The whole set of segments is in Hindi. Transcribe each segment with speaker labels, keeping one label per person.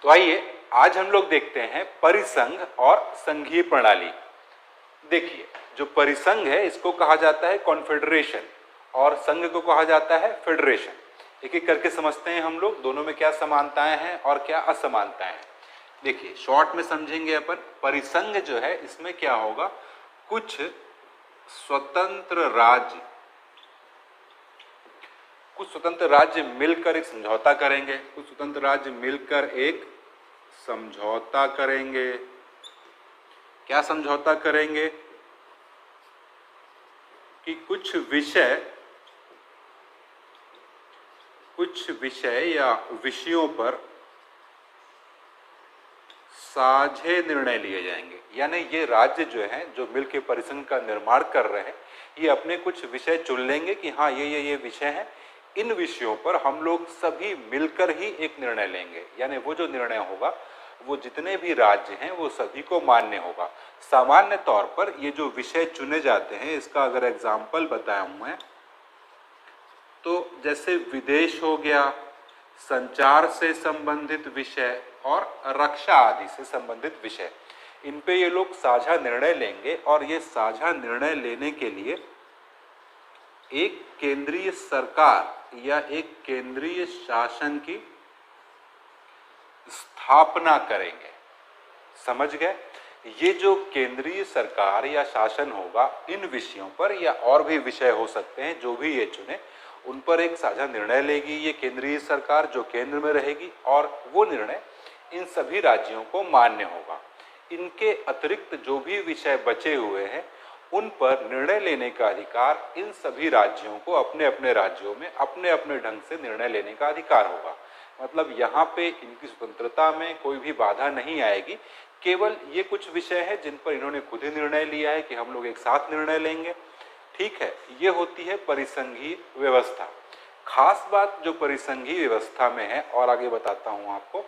Speaker 1: तो आइए आज हम लोग देखते हैं परिसंघ और संघीय प्रणाली। देखिए, जो परिसंघ है इसको कहा जाता है कॉन्फेडरेशन और संघ को कहा जाता है फेडरेशन। एक एक करके समझते हैं हम लोग दोनों में क्या समानताएं हैं और क्या असमानताएं हैं। देखिए, शॉर्ट में समझेंगे अपन। परिसंघ जो है इसमें क्या होगा, कुछ स्वतंत्र राज्य मिलकर एक समझौता करेंगे। कुछ स्वतंत्र राज्य मिलकर एक समझौता करेंगे। क्या समझौता करेंगे कि कुछ विषय या विषयों पर साझे निर्णय लिए जाएंगे। यानी ये राज्य जो हैं, जो मिलकर परिसंघ का निर्माण कर रहे हैं, ये अपने कुछ विषय चुन लेंगे कि हाँ ये विषय हैं, इन विषयों पर हम लोग सभी मिलकर ही एक निर्णय लेंगे। यानी वो जो निर्णय होगा वो जितने भी राज्य हैं वो सभी को मान्य होगा। सामान्य तौर पर ये जो विषय चुने जाते हैं, इसका अगर एग्जाम्पल बताऊं मैं, तो जैसे विदेश हो गया, संचार से संबंधित विषय और रक्षा आदि से संबंधित विषय, इन पे ये लोग साझा निर्णय लेंगे। और ये साझा निर्णय लेने के लिए एक केंद्रीय सरकार या एक केंद्रीय शासन की स्थापना करेंगे। समझ गए? ये जो केंद्रीय सरकार या शासन होगा, इन विषयों पर या और भी विषय हो सकते हैं, जो भी ये चुने, उन पर एक साझा निर्णय लेगी ये केंद्रीय सरकार जो केंद्र में रहेगी, और वो निर्णय इन सभी राज्यों को मान्य होगा। इनके अतिरिक्त जो भी विषय बचे हुए हैं उन पर निर्णय लेने का अधिकार इन सभी राज्यों को अपने अपने राज्यों में अपने अपने ढंग से निर्णय लेने का अधिकार होगा। मतलब यहाँ पे इनकी स्वतंत्रता में कोई भी बाधा नहीं आएगी। केवल ये कुछ विषय है जिन पर इन्होंने खुद ही निर्णय लिया है कि हम लोग एक साथ निर्णय लेंगे। ठीक है, ये होती है परिसंघीय व्यवस्था। खास बात जो परिसंघीय व्यवस्था में है, और आगे बताता हूँ आपको,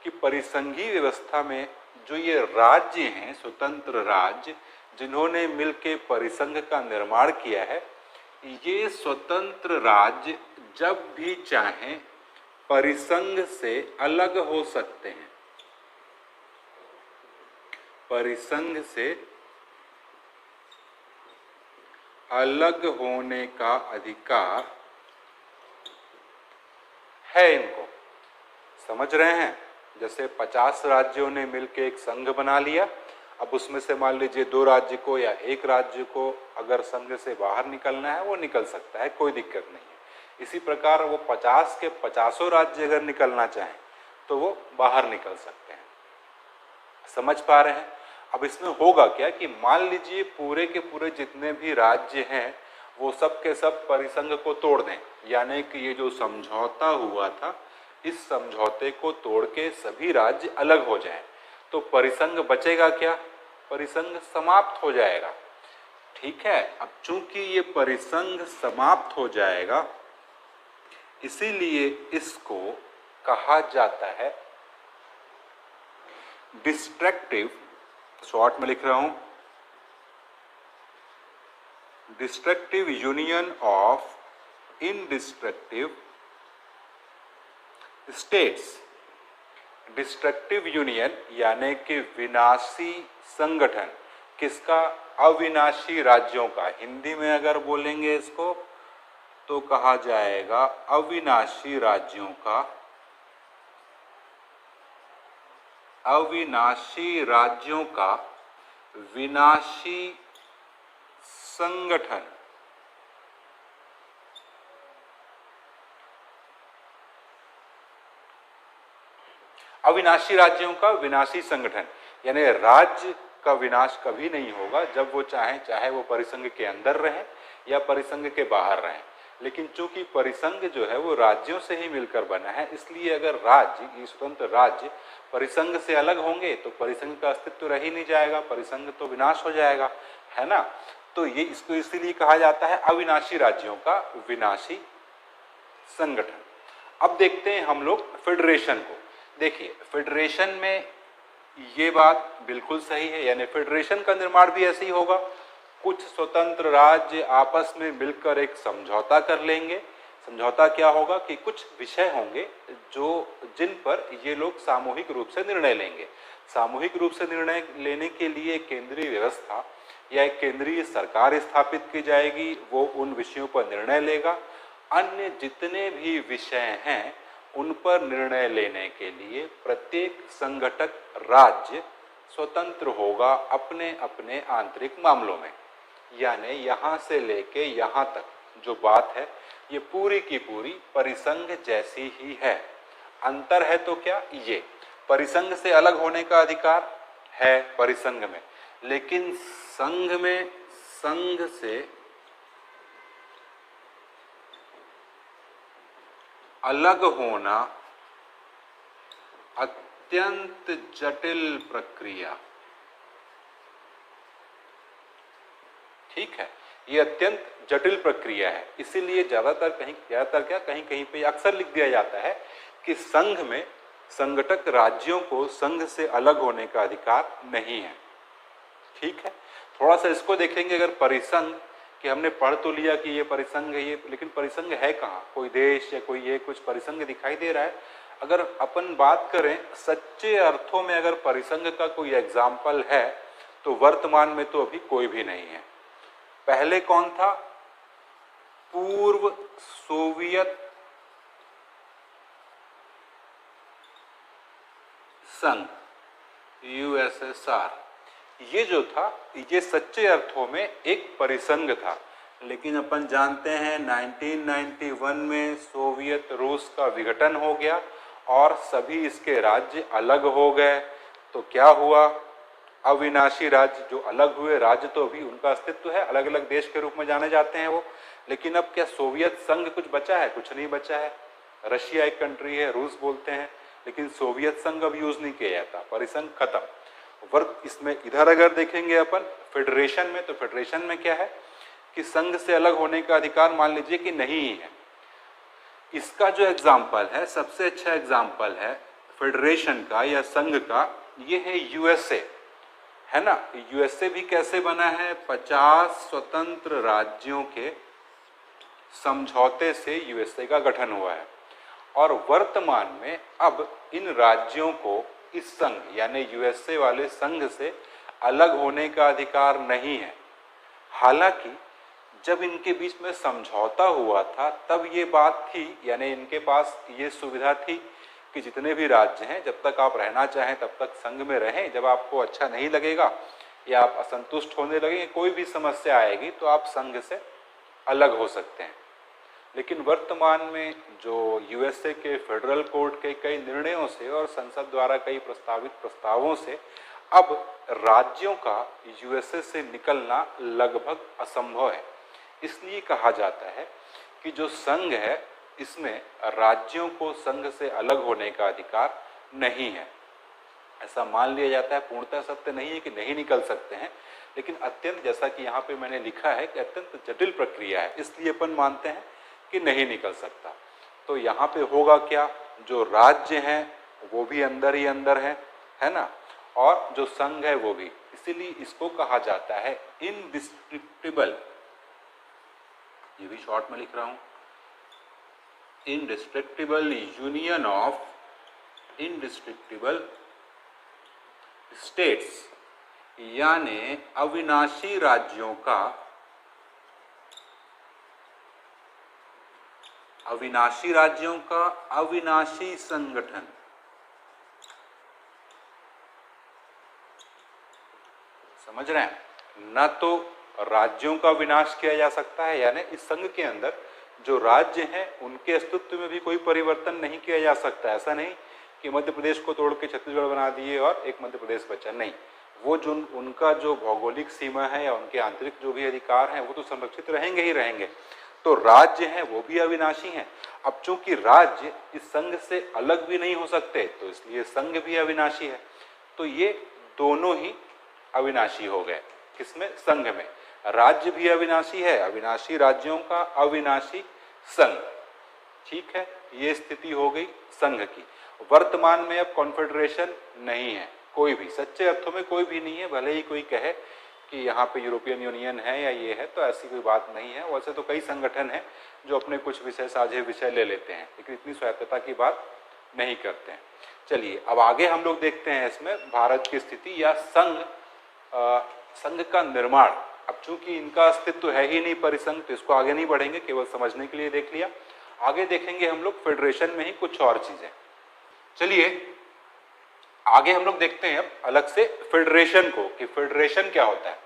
Speaker 1: कि परिसंघीय व्यवस्था में जो ये राज्य हैं, स्वतंत्र राज्य जिन्होंने मिलकर परिसंघ का निर्माण किया है, ये स्वतंत्र राज्य जब भी चाहें परिसंघ से अलग हो सकते हैं। परिसंघ से अलग होने का अधिकार है इनको। समझ रहे हैं? जैसे 50 राज्यों ने मिलकर एक संघ बना लिया, अब उसमें से मान लीजिए 2 राज्य को या 1 राज्य को अगर संघ से बाहर निकलना है वो निकल सकता है, कोई दिक्कत नहीं है। इसी प्रकार वो 50 के 50 राज्य अगर निकलना चाहें तो वो बाहर निकल सकते हैं। समझ पा रहे हैं? अब इसमें होगा क्या कि मान लीजिए पूरे के पूरे जितने भी राज्य हैं वो सब के सब परिसंघ को तोड़ दें, यानी कि ये जो समझौता हुआ था, इस समझौते को तोड़ के सभी राज्य अलग हो जाएं, तो परिसंघ बचेगा क्या? परिसंघ समाप्त हो जाएगा। ठीक है, अब चूंकि ये परिसंघ समाप्त हो जाएगा, इसीलिए इसको कहा जाता है डिस्ट्रक्टिव, शॉर्ट में लिख रहा हूं, destructive union of indestructive states. Destructive union यानी कि विनाशी संगठन, किसका? अविनाशी राज्यों का। हिंदी में अगर बोलेंगे इसको तो कहा जाएगा अविनाशी राज्यों का, अविनाशी राज्यों का विनाशी संगठन। अविनाशी राज्यों का विनाशी संगठन, यानी राज्य का विनाश कभी नहीं होगा जब वो चाहे वो परिसंघ के अंदर रहें या परिसंघ के बाहर रहें। लेकिन चूंकि परिसंघ जो है वो राज्यों से ही मिलकर बना है, इसलिए अगर राज्य, ये स्वतंत्र राज्य परिसंघ से अलग होंगे तो परिसंघ का अस्तित्व रह ही नहीं जाएगा, परिसंघ तो विनाश हो जाएगा, है ना। तो ये इसको इसीलिए कहा जाता है अविनाशी राज्यों का विनाशी संगठन। अब देखते हैं हम लोग फेडरेशन को। देखिए, फेडरेशन में ये बात बिल्कुल सही है, यानी फेडरेशन का निर्माण भी ऐसे ही होगा। कुछ स्वतंत्र राज्य आपस में मिलकर एक समझौता कर लेंगे, समझौता क्या होगा कि कुछ विषय होंगे जो जिन पर ये लोग सामूहिक रूप से निर्णय लेंगे। सामूहिक रूप से निर्णय लेने के लिए एक केंद्रीय व्यवस्था या एक केंद्रीय सरकार स्थापित की जाएगी, वो उन विषयों पर निर्णय लेगा। अन्य जितने भी विषय हैं उन पर निर्णय लेने के लिए प्रत्येक संगठक राज्य स्वतंत्र होगा अपने अपने आंतरिक मामलों में। यानी यहाँ से लेके यहाँ तक जो बात है ये पूरी की पूरी परिसंघ जैसी ही है। अंतर है तो क्या, ये परिसंघ से अलग होने का अधिकार है परिसंघ में, लेकिन संघ में संघ से अलग होना अत्यंत जटिल प्रक्रिया। ठीक है, ये अत्यंत जटिल प्रक्रिया है, इसीलिए ज्यादातर कहीं कहीं पे अक्सर लिख दिया जाता है कि संघ में संगठक राज्यों को संघ से अलग होने का अधिकार नहीं है। ठीक है, थोड़ा सा इसको देखेंगे। अगर परिसंघ कि हमने पढ़ तो लिया कि ये परिसंघ है, ये लेकिन परिसंघ है कहाँ, कोई देश या कोई ये कुछ परिसंघ दिखाई दे रहा है। अगर अपन बात करें सच्चे अर्थों में, अगर परिसंघ का कोई एग्जाम्पल है तो वर्तमान में तो अभी कोई भी नहीं है। पहले कौन था, पूर्व सोवियत संघ यूएसएसआर, ये जो था ये सच्चे अर्थों में एक परिसंघ था। लेकिन अपन जानते हैं 1991 में सोवियत रूस का विघटन हो गया और सभी इसके राज्य अलग हो गए। तो क्या हुआ, अविनाशी राज्य जो अलग हुए, राज्य तो अभी उनका अस्तित्व है, अलग अलग देश के रूप में जाने जाते हैं वो, लेकिन अब क्या सोवियत संघ कुछ बचा है, कुछ नहीं बचा है। रशिया एक कंट्री है, रूस बोलते हैं, लेकिन सोवियत संघ अब यूज नहीं किया जाता, परिसंघ खत्म। वर्ग इसमें इधर अगर देखेंगे अपन फेडरेशन में, तो फेडरेशन में क्या है कि संघ से अलग होने का अधिकार मान लीजिए कि नहीं है। इसका जो एग्जाम्पल है, सबसे अच्छा एग्जाम्पल है फेडरेशन का या संघ का, ये है यूएसए, है ना। यूएसए भी कैसे बना है, 50 स्वतंत्र राज्यों के समझौते से यूएसए का गठन हुआ है। और वर्तमान में अब इन राज्यों को इस संघ यानी यूएसए वाले संघ से अलग होने का अधिकार नहीं है। हालांकि जब इनके बीच में समझौता हुआ था तब ये बात थी, यानी इनके पास ये सुविधा थी कि जितने भी राज्य हैं जब तक आप रहना चाहें तब तक संघ में रहें, जब आपको अच्छा नहीं लगेगा या आप असंतुष्ट होने लगेंगे, कोई भी समस्या आएगी तो आप संघ से अलग हो सकते हैं। लेकिन वर्तमान में जो यूएसए के फेडरल कोर्ट के कई निर्णयों से और संसद द्वारा कई प्रस्तावित प्रस्तावों से अब राज्यों का यूएसए से निकलना लगभग असंभव है। इसलिए कहा जाता है कि जो संघ है इसमें राज्यों को संघ से अलग होने का अधिकार नहीं है। ऐसा मान लिया जाता है, पूर्णतः सत्य नहीं है कि नहीं निकल सकते हैं, लेकिन अत्यंत, जैसा कि यहाँ पे मैंने लिखा है कि अत्यंत जटिल प्रक्रिया है, इसलिए अपन मानते हैं कि नहीं निकल सकता। तो यहाँ पे होगा क्या, जो राज्य हैं वो भी अंदर ही अंदर है ना, और जो संघ है वो भी, इसीलिए इसको कहा जाता है इनडिस्ट्रिक्टिबल, ये भी शॉर्ट में लिख रहा हूं, इनडिस्ट्रिक्टिबल यूनियन ऑफ इनडिस्ट्रिक्टिबल स्टेट्स, यानी अविनाशी राज्यों का अविनाशी संगठन। समझ रहे हैं, न तो राज्यों का विनाश किया जा सकता है, यानी इस संघ के अंदर जो राज्य हैं उनके अस्तित्व में भी कोई परिवर्तन नहीं किया जा सकता। ऐसा नहीं कि मध्य प्रदेश को तोड़ के छत्तीसगढ़ बना दिए और एक मध्य प्रदेश बचा, नहीं, वो जो उनका जो भौगोलिक सीमा है या उनके आंतरिक जो भी अधिकार हैं वो तो संरक्षित रहेंगे ही रहेंगे। तो राज्य हैं वो भी अविनाशी हैं। अब चूंकि राज्य इस संघ से अलग भी नहीं हो सकते तो इसलिए संघ भी अविनाशी है। तो ये दोनों ही अविनाशी हो गए, किसमें, संघ में। राज्य भी अविनाशी है, अविनाशी राज्यों का अविनाशी संघ। ठीक है, ये स्थिति हो गई संघ की। वर्तमान में अब कॉन्फेडरेशन नहीं है, कोई भी, सच्चे अर्थों में कोई भी नहीं है। भले ही कोई कहे कि यहाँ पे यूरोपियन यूनियन है या ये है, तो ऐसी कोई बात नहीं है। वैसे तो कई संगठन हैं जो अपने कुछ विषय साझे विषय ले लेते हैं, लेकिन इतनी स्वायत्तता की बात नहीं करते हैं। चलिए अब आगे हम लोग देखते हैं इसमें भारत की स्थिति या संघ का निर्माण। अब चूंकि इनका अस्तित्व है ही नहीं परिसंघ, तो इसको आगे नहीं बढ़ेंगे, केवल समझने के लिए देख लिया। आगे देखेंगे हम लोग फेडरेशन में ही कुछ और चीजें। चलिए आगे हम लोग देखते हैं अब अलग से फेडरेशन को, कि फेडरेशन क्या होता है।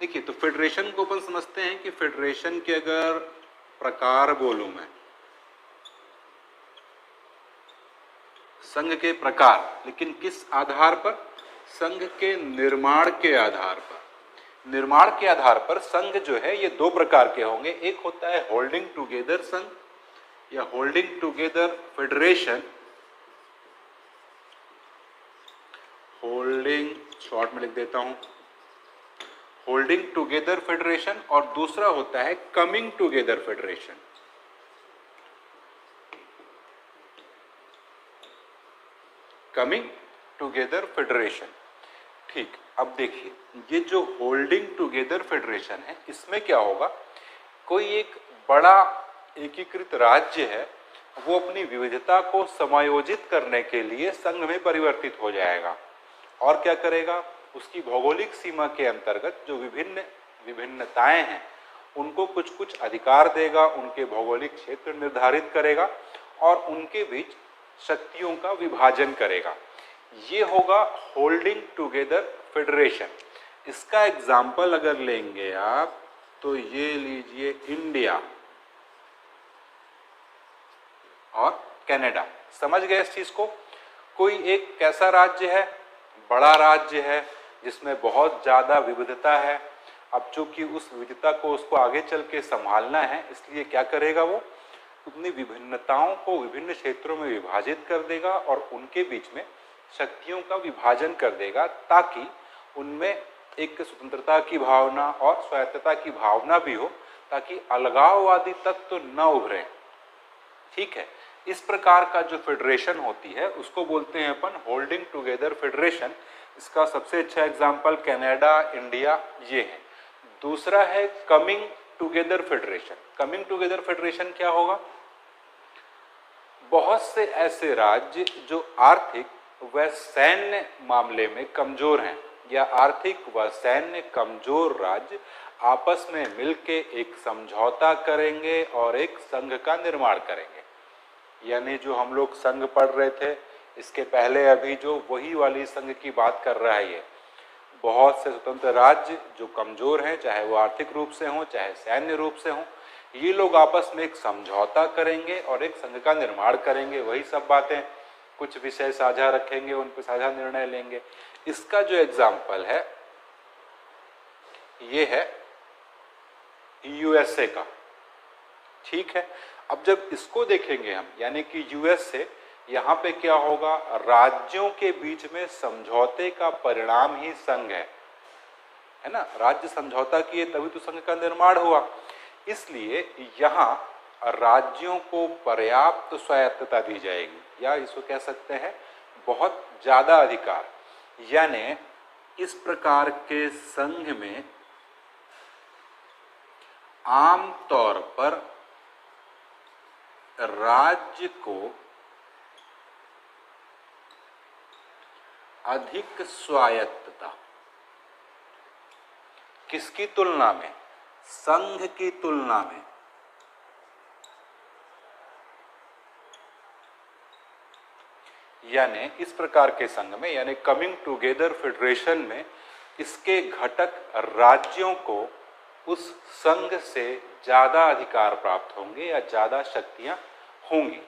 Speaker 1: देखिए तो फेडरेशन को अपन समझते हैं कि फेडरेशन के अगर प्रकार बोलूं मैं, संघ के प्रकार, लेकिन किस आधार पर? संघ के निर्माण के आधार पर। निर्माण के आधार पर संघ जो है ये दो प्रकार के होंगे। एक होता है होल्डिंग टुगेदर संघ या holding together federation, holding short में लिख देता हूं, होल्डिंग टुगेदर फेडरेशन, और दूसरा होता है coming together federation. Coming together federation. ठीक, अब देखिए ये जो होल्डिंग टुगेदर फेडरेशन है, इसमें क्या होगा, कोई एक बड़ा एकीकृत राज्य है, वो अपनी विविधता को समायोजित करने के लिए संघ में परिवर्तित हो जाएगा। और क्या करेगा, उसकी भौगोलिक सीमा के अंतर्गत जो विभिन्नताएं हैं उनको कुछ कुछ अधिकार देगा, उनके भौगोलिक क्षेत्र निर्धारित करेगा और उनके बीच शक्तियों का विभाजन करेगा। ये होगा होल्डिंग टुगेदर फेडरेशन। इसका एग्जाम्पल अगर लेंगे आप तो ये लीजिए इंडिया और कनाडा। समझ गए इस चीज को? कोई एक कैसा राज्य है, बड़ा राज्य है जिसमें बहुत ज्यादा विविधता है। अब चूंकि उस विविधता को उसको आगे चल के संभालना है, इसलिए क्या करेगा, वो अपनी विभिन्नताओं को विभिन्न क्षेत्रों में विभाजित कर देगा और उनके बीच में शक्तियों का विभाजन कर देगा, ताकि उनमें एक स्वतंत्रता की भावना और स्वायत्तता की भावना भी हो, ताकि अलगाववादी तत्व न उभरे। ठीक है, इस प्रकार का जो फेडरेशन होती है उसको बोलते हैं अपन होल्डिंग टुगेदर फेडरेशन। इसका सबसे अच्छा एग्जांपल कनाडा, इंडिया ये है। दूसरा है coming together federation. Coming together federation क्या होगा, बहुत से ऐसे राज्य जो आर्थिक व सैन्य मामले में कमजोर हैं, या आर्थिक व सैन्य कमजोर राज्य आपस में मिलके एक समझौता करेंगे और एक संघ का निर्माण करेंगे। यानी जो हम लोग संघ पढ़ रहे थे इसके पहले, अभी जो वही वाली संघ की बात कर रहा है ये। बहुत से स्वतंत्र राज्य जो कमजोर हैं, चाहे वो आर्थिक रूप से हों चाहे सैन्य रूप से हों, ये लोग आपस में एक समझौता करेंगे और एक संघ का निर्माण करेंगे। वही सब बातें, कुछ विषय साझा रखेंगे, उन पर साझा निर्णय लेंगे। इसका जो एग्जाम्पल है ये है यूएसए का। ठीक है, अब जब इसको देखेंगे हम, यानी कि यूएसए, यहाँ पे क्या होगा, राज्यों के बीच में समझौते का परिणाम ही संघ है ना। राज्य समझौता किए तभी तो संघ का निर्माण हुआ। इसलिए यहाँ राज्यों को पर्याप्त स्वायत्तता दी जाएगी, या इसको कह सकते हैं बहुत ज्यादा अधिकार। यानी इस प्रकार के संघ में आम तौर पर राज्य को अधिक स्वायत्तता, किसकी तुलना में, संघ की तुलना में। यानी इस प्रकार के संघ में, यानी कमिंग टुगेदर फेडरेशन में, इसके घटक राज्यों को उस संघ से ज्यादा अधिकार प्राप्त होंगे या ज्यादा शक्तियां होंगी।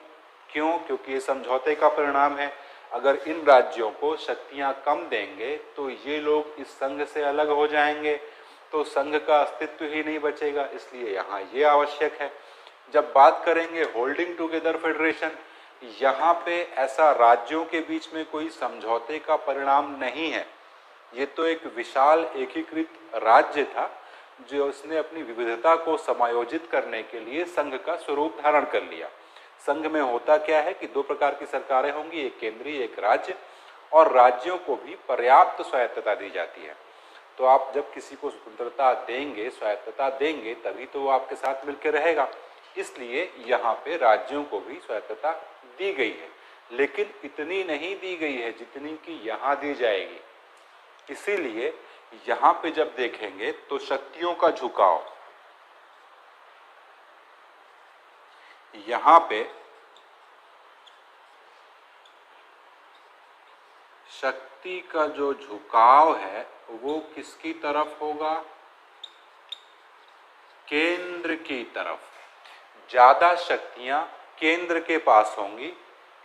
Speaker 1: क्यों? क्योंकि ये समझौते का परिणाम है। अगर इन राज्यों को शक्तियां कम देंगे तो ये लोग इस संघ से अलग हो जाएंगे, तो संघ का अस्तित्व ही नहीं बचेगा। इसलिए यहाँ ये आवश्यक है। जब बात करेंगे होल्डिंग टुगेदर फेडरेशन, यहाँ पे ऐसा राज्यों के बीच में कोई समझौते का परिणाम नहीं है। ये तो एक विशाल एकीकृत राज्य था जो उसने अपनी विविधता को समायोजित करने के लिए संघ का स्वरूप धारण कर लिया। संघ में होता क्या है कि दो प्रकार की सरकारें होंगी, एक केंद्रीय एक राज्य, और राज्यों को भी पर्याप्त स्वायत्तता दी जाती है। तो आप जब किसी को स्वतंत्रता देंगे, स्वायत्तता देंगे, तभी तो वो आपके साथ मिलकर रहेगा। इसलिए यहाँ पे राज्यों को भी स्वायत्तता दी गई है, लेकिन इतनी नहीं दी गई है जितनी कि यहाँ दी जाएगी। इसीलिए यहाँ पे जब देखेंगे तो शक्तियों का झुकाव, यहाँ पे शक्ति का जो झुकाव है वो किसकी तरफ होगा? केंद्र की तरफ। ज्यादा शक्तियां केंद्र के पास होंगी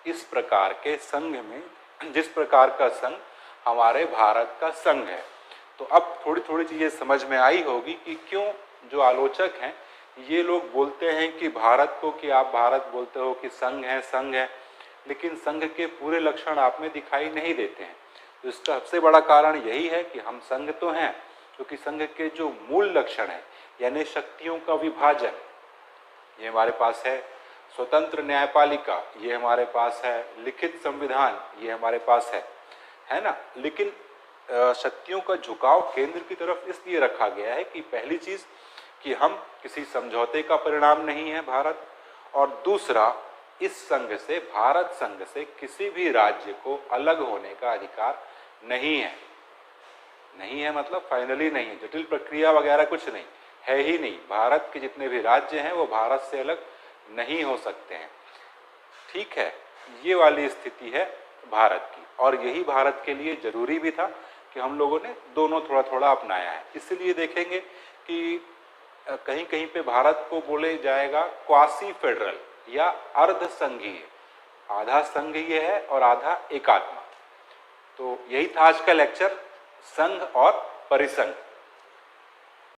Speaker 1: इस प्रकार के संघ में, जिस प्रकार का संघ हमारे भारत का संघ है। तो अब थोड़ी थोड़ी चीजें समझ में आई होगी कि क्यों जो आलोचक हैं ये लोग बोलते हैं कि भारत को, कि आप भारत बोलते हो कि संघ है, लेकिन संघ के पूरे लक्षण आप में दिखाई नहीं देते हैं। तो इसका सबसे बड़ा कारण यही है कि हम संघ तो हैं, क्योंकि संघ के जो मूल लक्षण है यानी शक्तियों का विभाजन, ये हमारे पास है। स्वतंत्र न्यायपालिका, ये हमारे पास है। लिखित संविधान, ये हमारे पास है ना। लेकिन शक्तियों का झुकाव केंद्र की तरफ इसलिए रखा गया है कि पहली चीज कि हम किसी समझौते का परिणाम नहीं है भारत, और दूसरा इस संघ से, भारत संघ से किसी भी राज्य को अलग होने का अधिकार नहीं है। नहीं है मतलब फाइनली नहीं है, जटिल प्रक्रिया वगैरह कुछ नहीं है, ही नहीं। भारत के जितने भी राज्य हैं वो भारत से अलग नहीं हो सकते हैं। ठीक है, ये वाली स्थिति है भारत की, और यही भारत के लिए जरूरी भी था कि हम लोगों ने दोनों थोड़ा थोड़ा अपनाया है। इसलिए देखेंगे कि कहीं कहीं पे भारत को बोले जाएगा क्वासी फेडरल या अर्ध संघीय, आधा संघीय है और आधा एकात्मा। तो यही था आज का लेक्चर, संघ और परिसंघ।